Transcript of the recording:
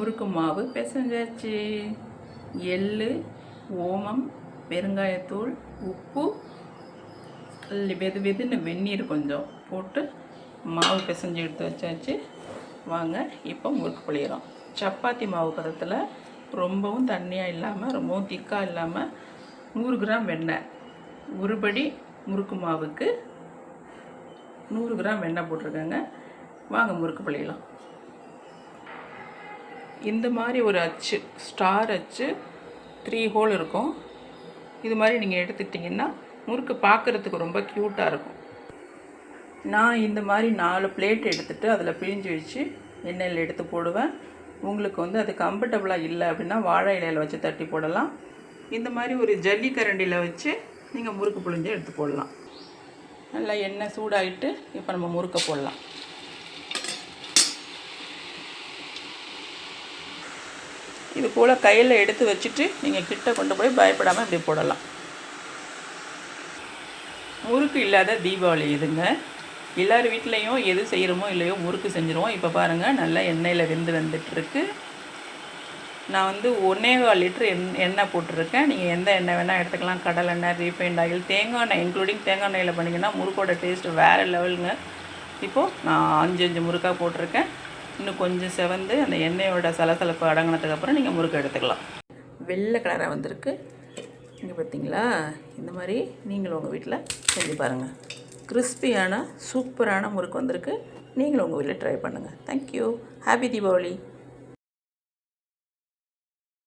முறுக்கு மாவு பிசைஞ்சாச்சு. எள்ளு, ஓமம், பெருங்காயத்தூள், உப்பு, வெதுன்னு வெந்நீர் கொஞ்சம் போட்டு மாவு பிசைஞ்சு எடுத்து வச்சாச்சு. வாங்க இப்போ முறுக்கு புளியிறோம். சப்பாத்தி மாவு பதத்தில் ரொம்பவும் தண்ணியாக இல்லாமல் ரொம்பவும் திக்காக இல்லாமல் 100 கிராம் வெண்ணெய், ஒரு படி முறுக்கு மாவுக்கு 100 கிராம் வெண்ணெய் போட்டிருக்கேங்க. வாங்க முறுக்கு புளியலாம். இந்த மாதிரி ஒரு அச்சு, ஸ்டார் அச்சு 3 ஹோல் இருக்கும். இது மாதிரி நீங்கள் எடுத்துக்கிட்டிங்கன்னா முறுக்கு பார்க்குறதுக்கு ரொம்ப க்யூட்டாக இருக்கும். நான் இந்த மாதிரி 4 பிளேட் எடுத்துகிட்டு அதில் பிழிஞ்சு வச்சு எண்ணெயில் எடுத்து போடுவேன். உங்களுக்கு அது கம்ஃபர்டபுளாக இல்லை அப்படின்னா வாழை இலையில் வச்சு தட்டி போடலாம். இந்த மாதிரி ஒரு ஜல்லி கரண்டியில் வச்சு நீங்கள் முறுக்கு புழிஞ்சு எடுத்து போடலாம். நல்லா எண்ணெய் சூடாகிட்டு இப்போ நம்ம முறுக்கை போடலாம். இது போல் கையில் எடுத்து வச்சுட்டு நீங்கள் கிட்ட கொண்டு போய் பயப்படாமல் இப்படி போடலாம். முறுக்கு இல்லாத தீபாவளி இதுங்க. எல்லார் வீட்லேயும் எது செய்கிறோமோ இல்லையோ முறுக்கு செஞ்சுருவோம். இப்போ பாருங்கள் நல்லா எண்ணெயில் வந்துட்டுருக்கு. நான் 1.25 லிட்டர் எண்ணெய் போட்டிருக்கேன். நீங்கள் எந்த எண்ணெய் வேணால் எடுத்துக்கலாம். கடலை எண்ணெய், ரீஃபைண்ட் ஆயில், தேங்காய் எண்ணெய், இன்க்ளூடிங் தேங்காய் எண்ணெயில் பண்ணிங்கன்னா முறுக்கோட டேஸ்ட்டு வேறு லெவலுங்க. இப்போது நான் 5 முறுக்காக போட்டிருக்கேன். இன்னும் கொஞ்சம் செவந்து அந்த எண்ணெயோட சலசலப்பு அடங்கினதுக்கப்புறம் நீங்கள் முறுக்கு எடுத்துக்கலாம். வெள்ளை கலராக வந்திருக்கு. இங்கே பார்த்தீங்களா? இந்த மாதிரி நீங்களும் உங்கள் வீட்டில் செஞ்சு பாருங்கள். கிறிஸ்பியான சூப்பரான முறுக்கு வந்திருக்கு. நீங்களும் உங்கள் வீட்டில் ட்ரை பண்ணுங்கள். தேங்க்யூ. ஹாப்பி தீபாவளி.